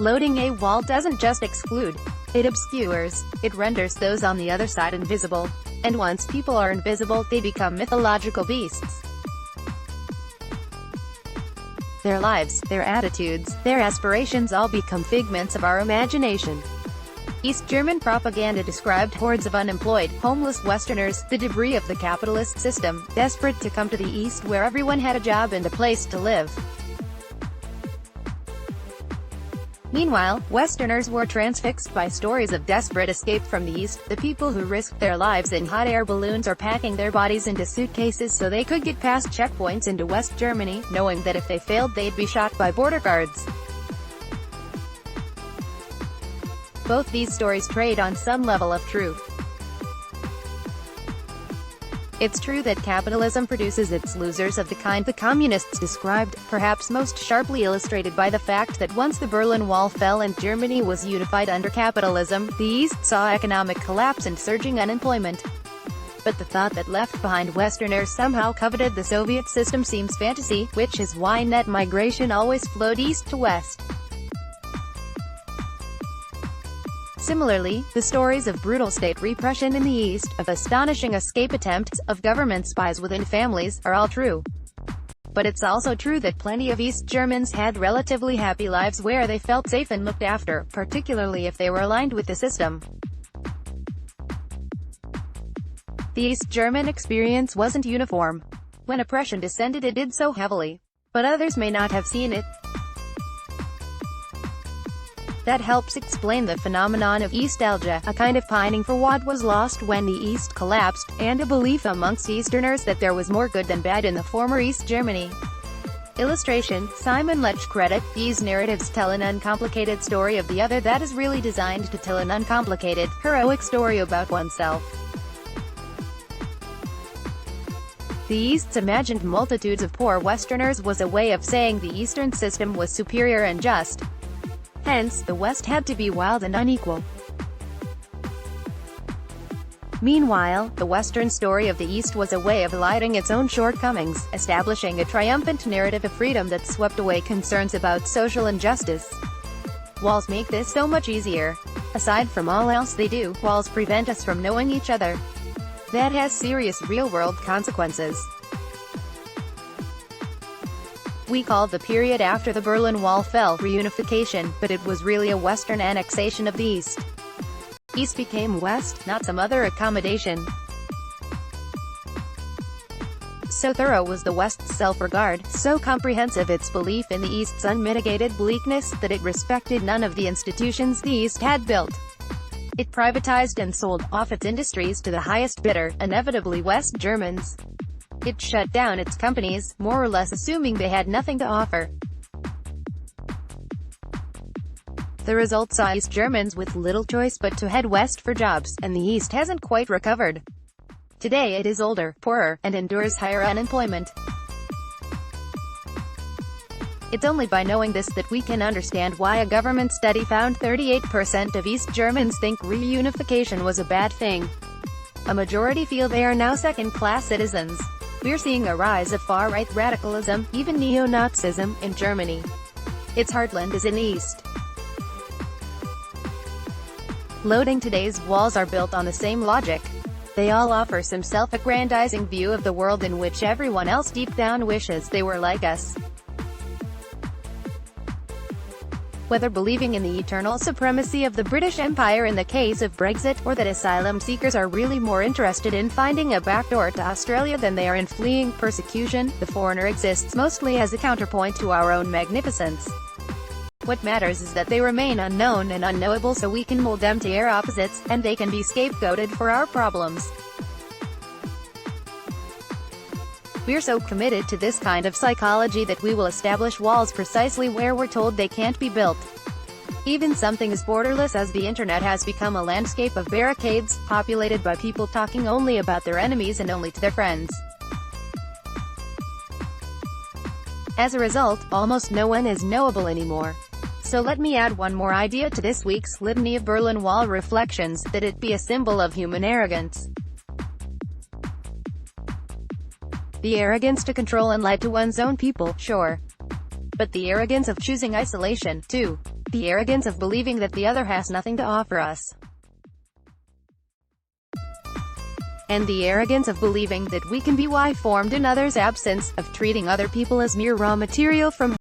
Loading a wall doesn't just exclude. It obscures. It renders those on the other side invisible. And once people are invisible, they become mythological beasts. Their lives, their attitudes, their aspirations all become figments of our imagination. East German propaganda described hordes of unemployed, homeless Westerners, the debris of the capitalist system, desperate to come to the East where everyone had a job and a place to live. Meanwhile, Westerners were transfixed by stories of desperate escape from the East, the people who risked their lives in hot air balloons or packing their bodies into suitcases so they could get past checkpoints into West Germany, knowing that if they failed they'd be shot by border guards. Both these stories trade on some level of truth. It's true that capitalism produces its losers of the kind the communists described, perhaps most sharply illustrated by the fact that once the Berlin Wall fell and Germany was unified under capitalism, the East saw economic collapse and surging unemployment. But the thought that left behind Westerners somehow coveted the Soviet system seems fantasy, which is why net migration always flowed east to west. Similarly, the stories of brutal state repression in the East, of astonishing escape attempts, of government spies within families, are all true. But it's also true that plenty of East Germans had relatively happy lives where they felt safe and looked after, particularly if they were aligned with the system. The East German experience wasn't uniform. When oppression descended, it did so heavily. But others may not have seen it. That helps explain the phenomenon of Eastalgia, a kind of pining for what was lost when the East collapsed, and a belief amongst Easterners that there was more good than bad in the former East Germany. Illustration, Simon Lech credit, these narratives tell an uncomplicated story of the other that is really designed to tell an uncomplicated, heroic story about oneself. The East's imagined multitudes of poor Westerners was a way of saying the Eastern system was superior and just. Hence, the West had to be wild and unequal. Meanwhile, the Western story of the East was a way of eliding its own shortcomings, establishing a triumphant narrative of freedom that swept away concerns about social injustice. Walls make this so much easier. Aside from all else they do, walls prevent us from knowing each other. That has serious real-world consequences. We call the period after the Berlin Wall fell reunification, but it was really a Western annexation of the East. East became West, not some other accommodation. So thorough was the West's self-regard, so comprehensive its belief in the East's unmitigated bleakness, that it respected none of the institutions the East had built. It privatized and sold off its industries to the highest bidder, inevitably West Germans. It shut down its companies, more or less assuming they had nothing to offer. The result saw East Germans with little choice but to head west for jobs, and the East hasn't quite recovered. Today it is older, poorer, and endures higher unemployment. It's only by knowing this that we can understand why a government study found 38% of East Germans think reunification was a bad thing. A majority feel they are now second-class citizens. We're seeing a rise of far-right radicalism, even neo-Nazism, in Germany. Its heartland is in the East. Loading today's walls are built on the same logic. They all offer some self-aggrandizing view of the world in which everyone else deep down wishes they were like us. Whether believing in the eternal supremacy of the British Empire in the case of Brexit, or that asylum seekers are really more interested in finding a backdoor to Australia than they are in fleeing persecution, the foreigner exists mostly as a counterpoint to our own magnificence. What matters is that they remain unknown and unknowable so we can mold them to our opposites, and they can be scapegoated for our problems. We're so committed to this kind of psychology that we will establish walls precisely where we're told they can't be built. Even something as borderless as the internet has become a landscape of barricades, populated by people talking only about their enemies and only to their friends. As a result, almost no one is knowable anymore. So let me add one more idea to this week's litany of Berlin Wall reflections, that it be a symbol of human arrogance. The arrogance to control and lie to one's own people, sure. But the arrogance of choosing isolation, too. The arrogance of believing that the other has nothing to offer us. And the arrogance of believing that we can be formed in others' absence, of treating other people as mere raw material from